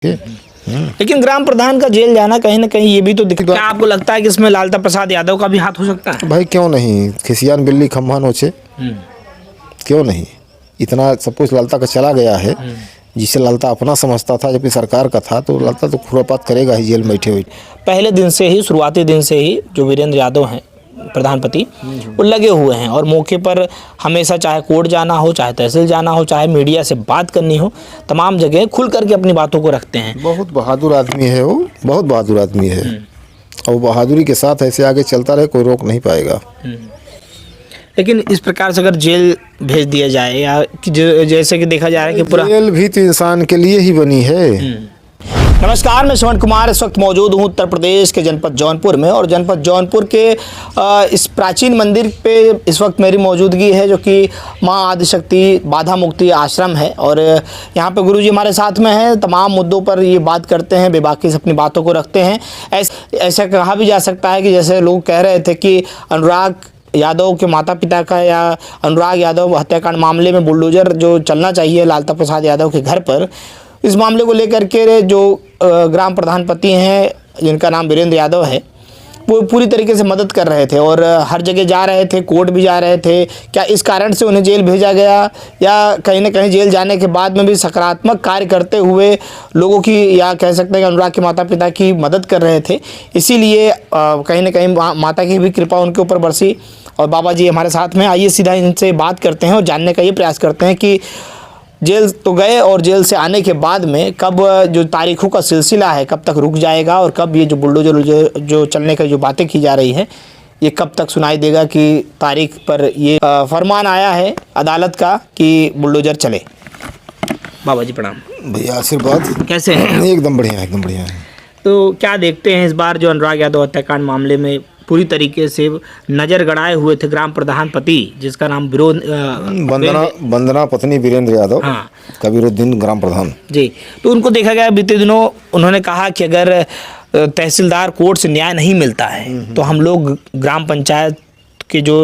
लेकिन ग्राम प्रधान का जेल जाना कहीं ना कहीं ये भी तो दिक्कत। क्या आपको लगता है कि इसमें लालता प्रसाद यादव का भी हाथ हो सकता है? भाई क्यों नहीं, खिसियान बिल्ली खम्भा नोचे, क्यों नहीं। इतना सब कुछ लालता का चला गया है, जिसे लालता अपना समझता था जबकि सरकार का था, तो लालता तो खुरापात करेगा ही जेल में बैठे हुए। पहले दिन से ही, शुरुआती दिन से ही जो वीरेंद्र यादव हैं प्रधानपति, वो लगे हुए हैं और मौके पर हमेशा, चाहे कोर्ट जाना हो, चाहे तहसील जाना हो, चाहे मीडिया से बात करनी हो, तमाम जगह खुल करके अपनी बातों को रखते हैं। बहुत बहादुर आदमी है वो, बहुत बहादुर आदमी है और बहादुरी के साथ ऐसे आगे चलता रहे, कोई रोक नहीं पाएगा। लेकिन इस प्रकार से अगर जेल भेज दिया जाए, या कि जैसे कि देखा जा रहा है कि पूरा जेल भी तो इंसान के लिए ही बनी है। नमस्कार, मैं श्रवण कुमार इस वक्त मौजूद हूँ उत्तर प्रदेश के जनपद जौनपुर में, और जनपद जौनपुर के इस प्राचीन मंदिर पे इस वक्त मेरी मौजूदगी है, जो कि माँ आदिशक्ति बाधा मुक्ति आश्रम है। और यहाँ पे गुरुजी हमारे साथ में हैं, तमाम मुद्दों पर ये बात करते हैं, बेबाकी से अपनी बातों को रखते हैं। ऐसा कहा भी जा सकता है कि जैसे लोग कह रहे थे कि अनुराग यादव के माता पिता का, या अनुराग यादव हत्याकांड मामले में बुलडोजर जो चलना चाहिए लालता प्रसाद यादव के घर पर, इस मामले को लेकर के जो ग्राम प्रधानपति हैं, जिनका नाम वीरेंद्र यादव है, वो पूरी तरीके से मदद कर रहे थे और हर जगह जा रहे थे, कोर्ट भी जा रहे थे। क्या इस कारण से उन्हें जेल भेजा गया, या कहीं ना कहीं जेल जाने के बाद में भी सकारात्मक कार्य करते हुए लोगों की, या कह सकते हैं कि अनुराग के माता पिता की मदद कर रहे थे, इसीलिए कहीं ना कहीं माता की भी कृपा उनके ऊपर बरसी। और बाबा जी हमारे साथ में, आइए सीधा इनसे बात करते हैं और जानने का ये प्रयास करते हैं कि जेल तो गए, और जेल से आने के बाद में कब जो तारीखों का सिलसिला है कब तक रुक जाएगा, और कब ये जो बुलडोजर जो चलने का जो बातें की जा रही है, ये कब तक सुनाई देगा कि तारीख पर ये फरमान आया है अदालत का कि बुलडोजर चले। बाबा जी प्रणाम। भैया आशीर्वाद। कैसे हैं? एकदम बढ़िया, एकदम बढ़िया है। तो क्या देखते हैं इस बार जो अनुराग यादव हत्याकांड मामले में पूरी तरीके से नज़र गड़ाए हुए थे ग्राम प्रधानपति, जिसका नाम वंदना पत्नी वीरेंद्र यादव, हाँ, कबीरुद्दीन ग्राम प्रधान जी। तो उनको देखा गया बीते दिनों, उन्होंने कहा कि अगर तहसीलदार कोर्ट से न्याय नहीं मिलता है तो हम लोग ग्राम पंचायत के जो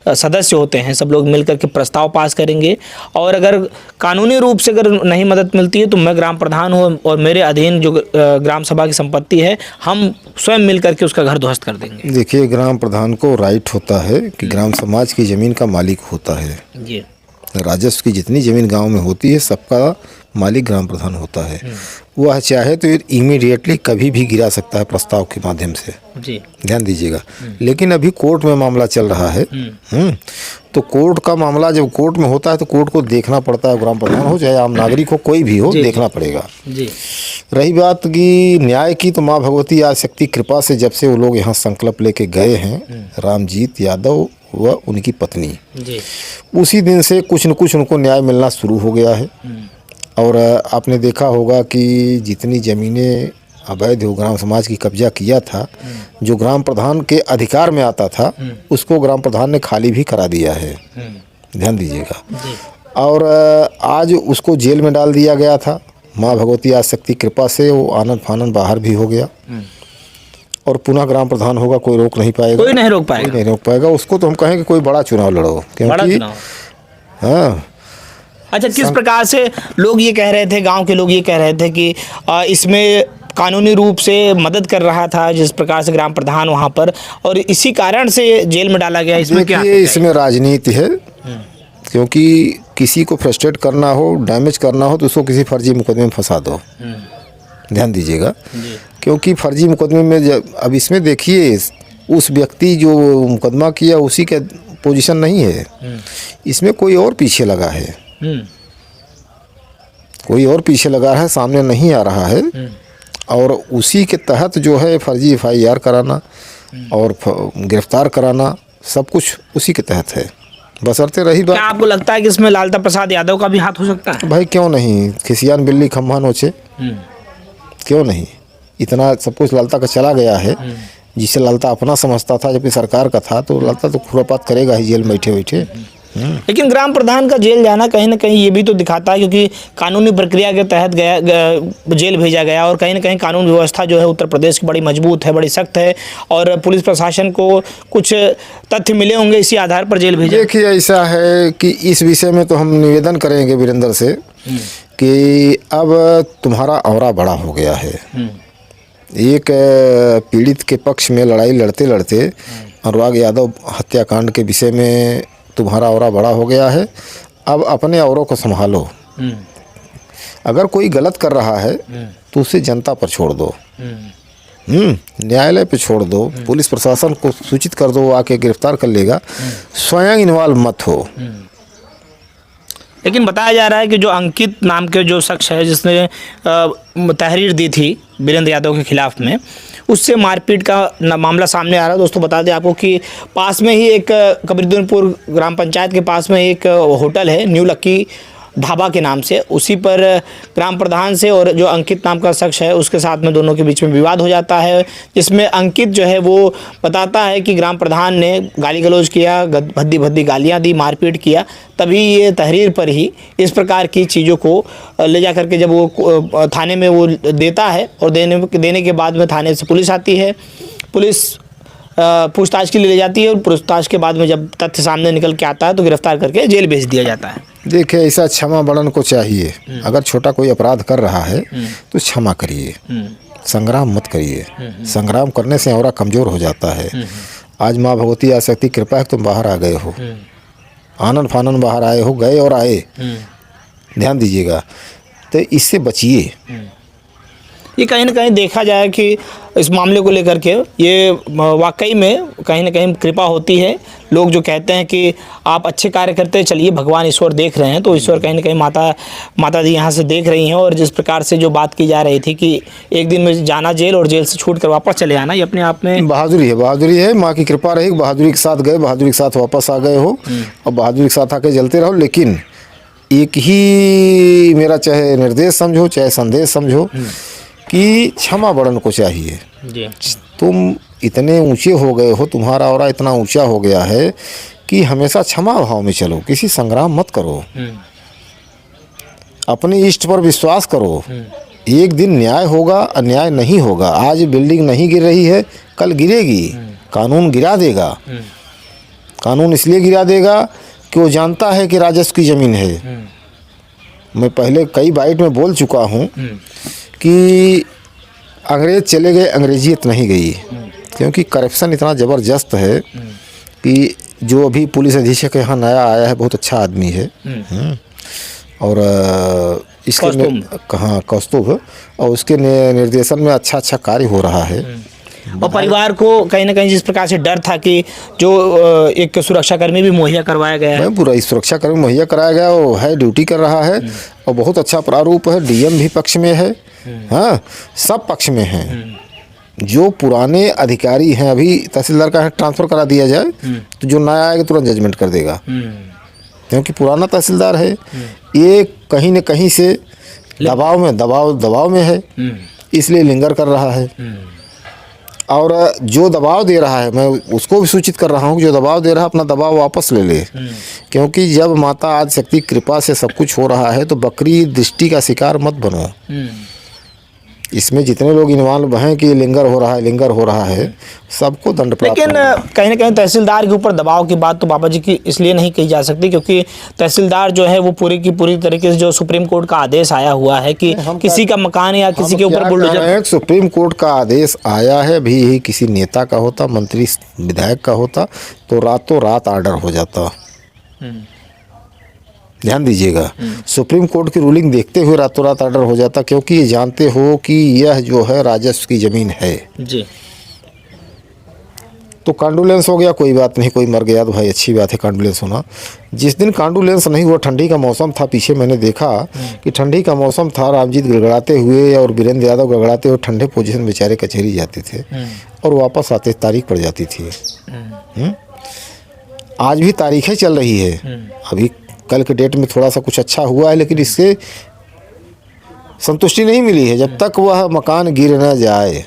सदस्य होते हैं सब लोग मिलकर के प्रस्ताव पास करेंगे, और अगर कानूनी रूप से अगर नहीं मदद मिलती है तो मैं ग्राम प्रधान हूँ और मेरे अधीन जो ग्राम सभा की संपत्ति है, हम स्वयं मिलकर के उसका घर ध्वस्त कर देंगे। देखिए, ग्राम प्रधान को राइट होता है कि ग्राम समाज की ज़मीन का मालिक होता है। जी। राजस्व की जितनी ज़मीन गांव में होती है सबका मालिक ग्राम प्रधान होता है। वह चाहे तो इमीडिएटली कभी भी गिरा सकता है प्रस्ताव के माध्यम से। जी, ध्यान दीजिएगा। लेकिन अभी कोर्ट में मामला चल रहा है, तो कोर्ट का मामला जब कोर्ट में होता है तो कोर्ट को देखना पड़ता है, ग्राम प्रधान हो चाहे आम नागरिक हो, कोई भी हो, देखना पड़ेगा। जी। रही बात की न्याय की, तो माँ भगवती आदिशक्ति कृपा से जब से वो लोग यहाँ संकल्प लेके गए हैं, रामजीत यादव व उनकी पत्नी, जी, उसी दिन से कुछ न कुछ उनको न्याय मिलना शुरू हो गया है। और आपने देखा होगा कि जितनी ज़मीनें अवैध हो ग्राम समाज की कब्जा किया था, जो ग्राम प्रधान के अधिकार में आता था, उसको ग्राम प्रधान ने खाली भी करा दिया है। ध्यान दीजिएगा। और आज उसको जेल में डाल दिया गया था। माँ भगवती आदिशक्ति कृपा से वो आनंद फानंद बाहर भी हो गया, और पुनः ग्राम प्रधान होगा, कोई रोक नहीं पाएगा। कोई नहीं रोक पाएगा। कोई नहीं रोक पाएगा उसको। तो हम कहें कि कोई बड़ा चुनाव लड़ो, क्योंकि हाँ। अच्छा, किस प्रकार से लोग ये कह रहे थे, गांव के लोग ये कह रहे थे कि इसमें कानूनी रूप से मदद कर रहा था जिस प्रकार से ग्राम प्रधान वहां पर, और इसी कारण से जेल में डाला गया। इसमें क्या है? इसमें राजनीति है, क्योंकि किसी को फ्रस्ट्रेट करना हो, डैमेज करना हो, तो उसको किसी फर्जी मुकदमे में फंसा दो। ध्यान दीजिएगा। क्योंकि फर्जी मुकदमे में अब इसमें देखिए, उस व्यक्ति जो मुकदमा किया उसी का पोजीशन नहीं है, इसमें कोई और पीछे लगा है, कोई और पीछे लगा है, सामने नहीं आ रहा है, और उसी के तहत जो है फर्जी FIR कराना और गिरफ्तार कराना, सब कुछ उसी के तहत है। बशर्ते रही बात, क्या आपको लगता है कि इसमें लालता प्रसाद यादव का भी हाथ हो सकता है? भाई क्यों नहीं, खिसियान बिल्ली खम्भा नोचे, क्यों नहीं। इतना सब कुछ लालता का चला गया है, जिसे लालता अपना समझता था जबकि सरकार का था, तो लालता तो खुरापात करेगा ही जेल में बैठे बैठे। लेकिन ग्राम प्रधान का जेल जाना कहीं ना कहीं ये भी तो दिखाता है, क्योंकि कानूनी प्रक्रिया के तहत जेल भेजा गया, और कहीं ना कहीं कानून व्यवस्था जो है उत्तर प्रदेश की बड़ी मजबूत है, बड़ी सख्त है, और पुलिस प्रशासन को कुछ तथ्य मिले होंगे, इसी आधार पर जेल भेजा। देखिए, ऐसा है कि इस विषय में तो हम निवेदन करेंगे वीरेंद्र से कि अब तुम्हारा औरा बड़ा हो गया है। एक पीड़ित के पक्ष में लड़ाई लड़ते लड़ते अनुराग यादव हत्याकांड के विषय में तुम्हारा औरा बड़ा हो गया है। अब अपने औरों को संभालो। अगर कोई गलत कर रहा है तो उसे जनता पर छोड़ दो, न्यायालय पे छोड़ दो, पुलिस प्रशासन को सूचित कर दो, वो आके गिरफ्तार कर लेगा। स्वयं इन्वॉल्व मत हो। लेकिन बताया जा रहा है कि जो अंकित नाम के जो शख्स है जिसने तहरीर दी थी वीरेंद्र यादव के खिलाफ में, उससे मारपीट का मामला सामने आ रहा है। दोस्तों बता दें आपको कि पास में ही एक कबीरदुनपुर ग्राम पंचायत के पास में एक होटल है न्यू लक्की ढाबा के नाम से, उसी पर ग्राम प्रधान से और जो अंकित नाम का शख्स है उसके साथ में दोनों के बीच में विवाद हो जाता है, जिसमें अंकित जो है वो बताता है कि ग्राम प्रधान ने गाली गलौज किया, भद्दी भद्दी गालियां दी, मारपीट किया। तभी ये तहरीर पर ही इस प्रकार की चीज़ों को ले जा करके जब वो थाने में वो देता है और देने के बाद में थाने से पुलिस आती है। पुलिस पूछताछ के लिए ले जाती है और पूछताछ के बाद में जब तथ्य सामने निकल के आता है तो गिरफ्तार करके जेल भेज दिया जाता है। देखिए, ऐसा क्षमा बड़न को चाहिए। अगर छोटा कोई अपराध कर रहा है तो क्षमा करिए, संग्राम मत करिए। संग्राम करने से औरा कमज़ोर हो जाता है। आज माँ भगवती आशक्ति कृपा है तुम बाहर आ गए हो, आनंद फानन बाहर आए हो, गए और आए, ध्यान दीजिएगा। तो इससे बचिए। ये कहीं ना कहीं देखा जाए कि इस मामले को लेकर के ये वाकई में कहीं ना कहीं कृपा होती है। लोग जो कहते हैं कि आप अच्छे कार्य करते हैं, चलिए भगवान ईश्वर देख रहे हैं, तो ईश्वर कहीं ना कहीं माता जी यहाँ से देख रही हैं। और जिस प्रकार से जो बात की जा रही थी कि एक दिन में जाना जेल और जेल से छूट कर वापस चले आना, ये अपने आप में बहादुरी है। बहादुरी है, माँ की कृपा रही। बहादुरी के साथ गए, बहादुरी के साथ वापस आ गए हो और बहादुरी के साथ आके जलते रहो। लेकिन एक ही मेरा चाहे निर्देश समझो चाहे संदेश समझो कि क्षमा बड़न को चाहिए जी। तुम इतने ऊंचे हो गए हो, तुम्हारा औरा इतना ऊंचा हो गया है कि हमेशा क्षमा भाव में चलो, किसी संग्राम मत करो, अपने इष्ट पर विश्वास करो। एक दिन न्याय होगा, अन्याय नहीं होगा। आज बिल्डिंग नहीं गिर रही है, कल गिरेगी। कानून गिरा देगा। कानून इसलिए गिरा देगा कि वो जानता है कि राजस्व की ज़मीन है। मैं पहले कई बाइट में बोल चुका हूँ कि अंग्रेज चले गए, अंग्रेजियत नहीं गई, क्योंकि करप्शन इतना ज़बरदस्त है कि जो अभी पुलिस अधीक्षक यहाँ नया आया है बहुत अच्छा आदमी है। और इसके कहाँ कौस्तुभ, और उसके निर्देशन में अच्छा कार्य हो रहा है। और परिवार को कहीं ना कहीं जिस प्रकार से डर था कि जो एक सुरक्षाकर्मी भी मुहैया करवाया गया है, पूरा इस सुरक्षाकर्मी मुहैया कराया गया, वो है ड्यूटी कर रहा है और बहुत अच्छा प्रारूप है। डीएम भी पक्ष में है, हाँ, सब पक्ष में हैं। जो पुराने अधिकारी हैं, अभी तहसीलदार का ट्रांसफ़र करा दिया जाए तो जो नया आएगा तुरंत जजमेंट कर देगा, क्योंकि पुराना तहसीलदार है। ये कहीं न कहीं से दबाव में है, इसलिए लिंगर कर रहा है। और जो दबाव दे रहा है, मैं उसको भी सूचित कर रहा हूँ, जो दबाव दे रहा है अपना दबाव वापस ले ले। क्योंकि जब माता आदिशक्ति कृपा से सब कुछ हो रहा है तो बकरी दृष्टि का शिकार मत बनो। इसमें जितने लोग इन्वॉल्व हैं कि लिंगर हो रहा है, सबको दंड प्राप्त। लेकिन कहीं ना कहीं तहसीलदार के ऊपर दबाव की बात तो बाबा जी की इसलिए नहीं कही जा सकती क्योंकि तहसीलदार जो है वो पूरी की पूरी तरीके से जो सुप्रीम कोर्ट का आदेश आया हुआ है कि किसी का मकान या किसी के ऊपर बुलडोजर, सुप्रीम कोर्ट का आदेश आया है। भी यही किसी नेता का होता, मंत्री विधायक का होता तो रातों रात ऑर्डर हो जाता। ध्यान दीजिएगा, सुप्रीम कोर्ट की रूलिंग देखते हुए रातों रात ऑर्डर हो जाता, क्योंकि ये जानते हो कि यह जो है राजस्व की ज़मीन है जी। तो कांडुलेंस हो गया, कोई बात नहीं, कोई मर गया तो भाई अच्छी बात है कांडुलेंस होना। जिस दिन कांडुलेंस नहीं हुआ, ठंडी का मौसम था, पीछे मैंने देखा कि ठंडी का मौसम था, रामजीत गड़गड़ाते हुए और वीरेंद्र यादव गड़गड़ाते हुए ठंडे पोजीशन बेचारे कचहरी जाते थे और वापस आते तारीख पड़ जाती थी। आज भी तारीखें चल रही है। अभी कल के डेट में थोड़ा सा कुछ अच्छा हुआ है, लेकिन इससे संतुष्टि नहीं मिली है। जब तक वह मकान गिर न जाए,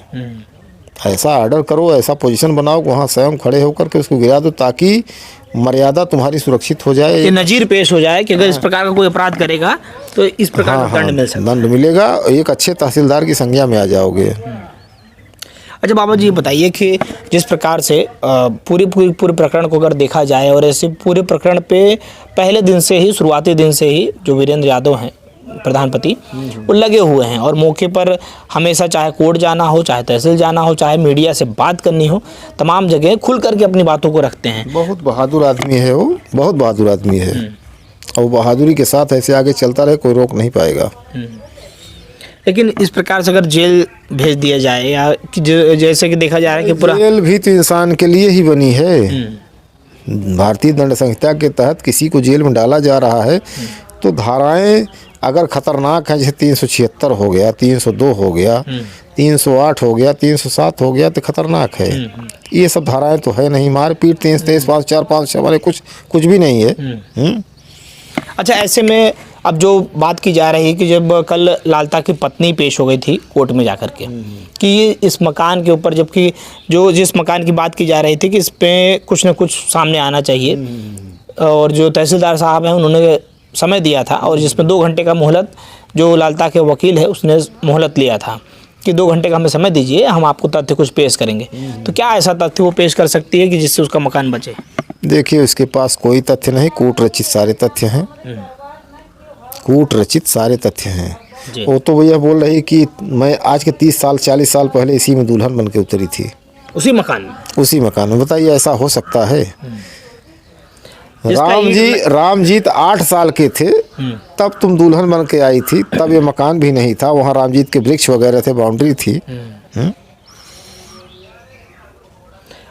ऐसा ऑर्डर करो, ऐसा पोजीशन बनाओ, वहाँ स्वयं खड़े होकर के उसको गिरा दो, ताकि मर्यादा तुम्हारी सुरक्षित हो जाए, ये नज़ीर पेश हो जाए कि अगर इस प्रकार का कोई अपराध करेगा तो इस प्रकार का दंड मिल सकता है, दंड मिलेगा। एक अच्छे तहसीलदार की संज्ञा में आ जाओगे। अच्छा बाबा जी, बताइए कि जिस प्रकार से पूरे प्रकरण को अगर देखा जाए और ऐसे पूरे प्रकरण पे पहले दिन से ही, शुरुआती दिन से ही जो वीरेंद्र यादव हैं प्रधानपति वो लगे हुए हैं और मौके पर हमेशा, चाहे कोर्ट जाना हो, चाहे तहसील जाना हो, चाहे मीडिया से बात करनी हो, तमाम जगह खुल करके अपनी बातों को रखते हैं। बहुत बहादुर आदमी है वो, बहुत बहादुर आदमी है और बहादुरी के साथ ऐसे आगे चलता रहे, कोई रोक नहीं पाएगा। लेकिन इस प्रकार से अगर जेल भेज दिया जाए या कि जैसे कि देखा जा रहा है कि पूरा जेल भी तो इंसान के लिए ही बनी है। भारतीय दंड संहिता के तहत किसी को जेल में डाला जा रहा है तो धाराएं अगर खतरनाक हैं, जैसे 376 हो गया, 302 हो गया, 308 हो गया, 307 हो गया, तो खतरनाक है। ये सब धाराएं तो है नहीं। मारपीट 323 5 4 5 हमारे कुछ भी नहीं है। अच्छा, ऐसे में अब जो बात की जा रही है कि जब कल लालता की पत्नी पेश हो गई थी कोर्ट में जाकर के कि ये इस मकान के ऊपर, जबकि जिस मकान की बात की जा रही थी कि इस पे कुछ न कुछ सामने आना चाहिए और जो तहसीलदार साहब हैं उन्होंने समय दिया था और जिसमें 2 घंटे का मोहलत, जो लालता के वकील है उसने मोहलत लिया था कि 2 घंटे का हमें समय दीजिए, हम आपको तथ्य कुछ पेश करेंगे। तो क्या ऐसा तथ्य वो पेश कर सकती है कि जिससे उसका मकान बचे? देखिए, उसके पास कोई तथ्य नहीं, कूट रचित सारे तथ्य हैं। कूट रचित सारे तथ्य हैं। वो तो भैया बोल रही कि मैं आज के 30 साल 40 साल पहले इसी में दुल्हन बन के उतरी थी, उसी मकान में। उसी मकान में। बताइए, ऐसा हो सकता है? राम जी तो 8 साल के थे तब तुम दुल्हन बन के आई थी, तब ये मकान भी नहीं था, वहाँ रामजीत के वृक्ष वगैरह थे, बाउंड्री थी।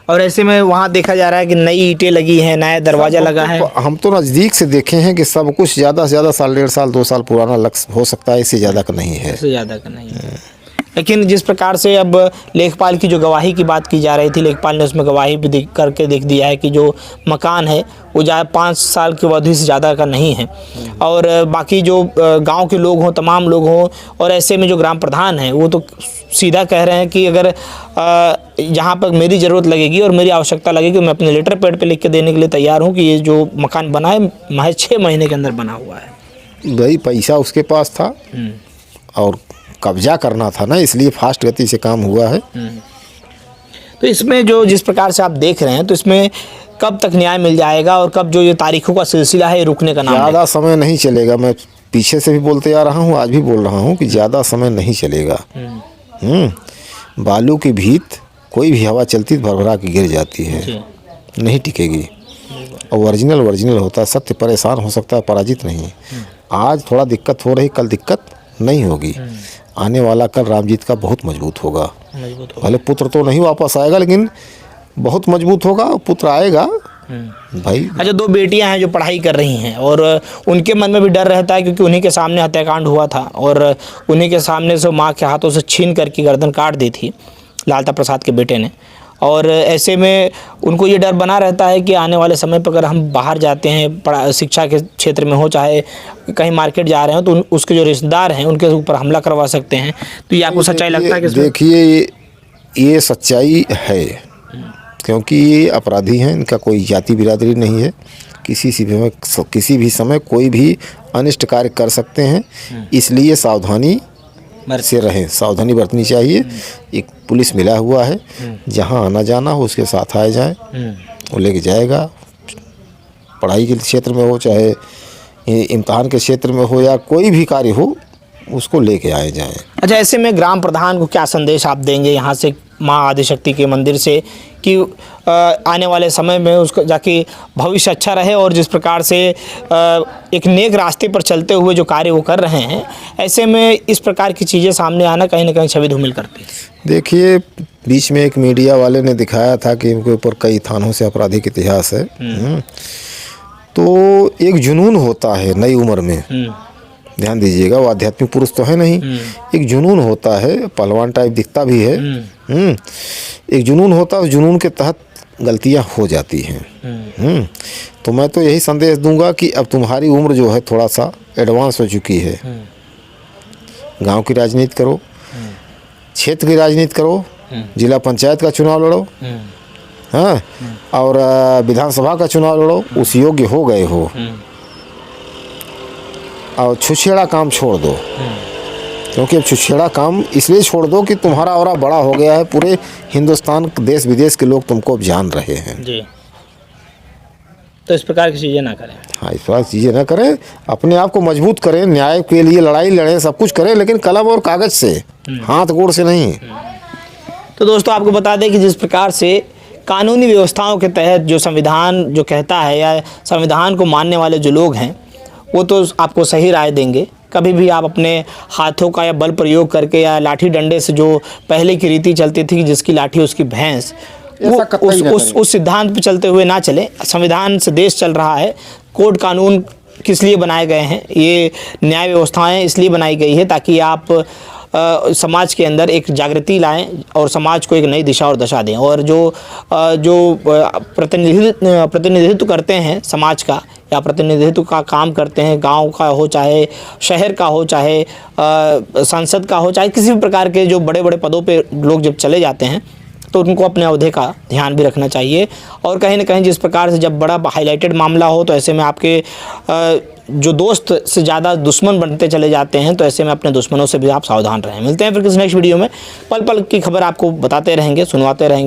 और ऐसे में वहाँ देखा जा रहा है कि नई ईंटें लगी हैं, नया दरवाजा लगा है। हम तो नज़दीक से देखे हैं कि सब कुछ ज़्यादा से ज़्यादा साल 1.5 साल 2 साल पुराना लग हो सकता है, इससे ज़्यादा का नहीं है। इससे ज़्यादा का नहीं है। लेकिन जिस प्रकार से अब लेखपाल की जो गवाही की बात की जा रही थी, लेखपाल ने उसमें गवाही भी करके देख दिया है कि जो मकान है वो 5 साल की अवधि से ज़्यादा का नहीं है और बाकी जो गांव के लोग हों, तमाम लोग हों, और ऐसे में जो ग्राम प्रधान हैं वो तो सीधा कह रहे हैं कि अगर जहाँ पर मेरी ज़रूरत लगेगी और मेरी आवश्यकता लगेगी, मैं अपने लेटर पैड पे लिख के देने के लिए तैयार हूँ कि ये जो मकान बना है महज 6 महीने के अंदर बना हुआ है। भाई, पैसा उसके पास था और कब्जा करना था ना, इसलिए फास्ट गति से काम हुआ है। तो इसमें जो जिस प्रकार से आप देख रहे हैं, तो इसमें कब तक न्याय मिल जाएगा और कब जो ये तारीखों का सिलसिला है रुकने का नाम है? ज़्यादा समय नहीं चलेगा। मैं पीछे से भी बोलते आ रहा हूँ, आज भी बोल रहा हूँ कि ज़्यादा समय नहीं चलेगा। बालू की भीत कोई भी हवा चलती तो भरभरा के गिर जाती है, नहीं टिकेगी। और ओरिजिनल होता है, सत्य परेशान हो सकता है, पराजित नहीं। आज थोड़ा दिक्कत हो रही, कल दिक्कत नहीं होगी। आने वाला कल रामजीत का बहुत मजबूत होगा। भले पुत्र तो नहीं वापस आएगा, लेकिन बहुत मजबूत होगा। पुत्र आएगा भाई। अच्छा, 2 बेटियां हैं जो पढ़ाई कर रही हैं और उनके मन में भी डर रहता है क्योंकि उन्हीं के सामने हत्याकांड हुआ था और उन्हीं के सामने से माँ के हाथों से छीन करके गर्दन काट दी थी लालता प्रसाद के बेटे ने। और ऐसे में उनको ये डर बना रहता है कि आने वाले समय पर अगर हम बाहर जाते हैं, शिक्षा के क्षेत्र में हो, चाहे कहीं मार्केट जा रहे हो, तो उसके जो रिश्तेदार हैं उनके ऊपर हमला करवा सकते हैं। तो ये आपको सच्चाई लगता है कि? देखिए, ये सच्चाई है क्योंकि ये अपराधी हैं, इनका कोई जाति बिरादरी नहीं है। किसी भी समय कोई भी अनिष्ट कार्य कर सकते हैं, इसलिए सावधानी से रहें, सावधानी बरतनी चाहिए। एक पुलिस मिला हुआ है, जहां आना जाना हो उसके साथ आए जाए, वो लेके जाएगा। पढ़ाई के क्षेत्र में हो, चाहे इम्तहान के क्षेत्र में हो, या कोई भी कार्य हो, उसको लेके आए जाएं। अच्छा, ऐसे में ग्राम प्रधान को क्या संदेश आप देंगे यहाँ से माँ आदिशक्ति के मंदिर से कि आने वाले समय में उसका जाके भविष्य अच्छा रहे और जिस प्रकार से एक नेक रास्ते पर चलते हुए जो कार्य वो कर रहे हैं, ऐसे में इस प्रकार की चीज़ें सामने आना कहीं ना कहीं छवि धूमिल करती है। देखिए, बीच में एक मीडिया वाले ने दिखाया था कि इनके ऊपर कई थानों से आपराधिक इतिहास है। तो एक जुनून होता है नई उम्र में, ध्यान दीजिएगा, वो आध्यात्मिक पुरुष तो है नहीं, एक जुनून होता है, पहलवान टाइप दिखता भी है। एक जुनून होता है, उस जुनून के तहत गलतियां हो जाती हैं। तो मैं तो यही संदेश दूंगा कि अब तुम्हारी उम्र जो है थोड़ा सा एडवांस हो चुकी है। गांव की राजनीति करो, क्षेत्र की राजनीति करो, जिला पंचायत का चुनाव लड़ो, हाँ, और विधानसभा का चुनाव लड़ो, उस योग्य हो गए हो। और छुछेड़ा काम छोड़ दो, क्योंकि अब छुछेड़ा काम इसलिए छोड़ दो कि तुम्हारा औरा बड़ा हो गया है, पूरे हिंदुस्तान, देश विदेश के लोग तुमको अब जान रहे हैं। जी। तो इस प्रकार की चीज़ें ना करें। हाँ, इस बार चीज़ें ना करें, अपने आप को मजबूत करें, न्याय के लिए लड़ाई लड़ें, सब कुछ करें, लेकिन कलम और कागज़ से, हाथ गोड़ से नहीं। तो दोस्तों आपको बता दें कि जिस प्रकार से कानूनी व्यवस्थाओं के तहत जो संविधान जो कहता है या संविधान को मानने वाले जो लोग हैं वो तो आपको सही राय देंगे। कभी भी आप अपने हाथों का या बल प्रयोग करके या लाठी डंडे से, जो पहले की रीति चलती थी कि जिसकी लाठी उसकी भैंस, ऐसा कतई ना उस सिद्धांत पर चलते हुए ना चले। संविधान से देश चल रहा है। कोड कानून किस लिए बनाए गए हैं? ये न्याय व्यवस्थाएं इसलिए बनाई गई है ताकि आप समाज के अंदर एक जागृति लाएं और समाज को एक नई दिशा और दशा दें। और जो प्रतिनिधित्व करते हैं समाज का या प्रतिनिधित्व का काम करते हैं, गांव का हो चाहे शहर का हो चाहे संसद का हो चाहे किसी भी प्रकार के जो बड़े बड़े पदों पे लोग जब चले जाते हैं तो उनको अपने अहदे का ध्यान भी रखना चाहिए। और कहीं ना कहीं जिस प्रकार से जब बड़ा हाईलाइटेड मामला हो तो ऐसे में आपके जो दोस्त से ज़्यादा दुश्मन बनते चले जाते हैं, तो ऐसे में अपने दुश्मनों से भी आप सावधान रहें। मिलते हैं फिर किसी नेक्स्ट वीडियो में। पल पल की खबर आपको बताते रहेंगे, सुनवाते रहेंगे।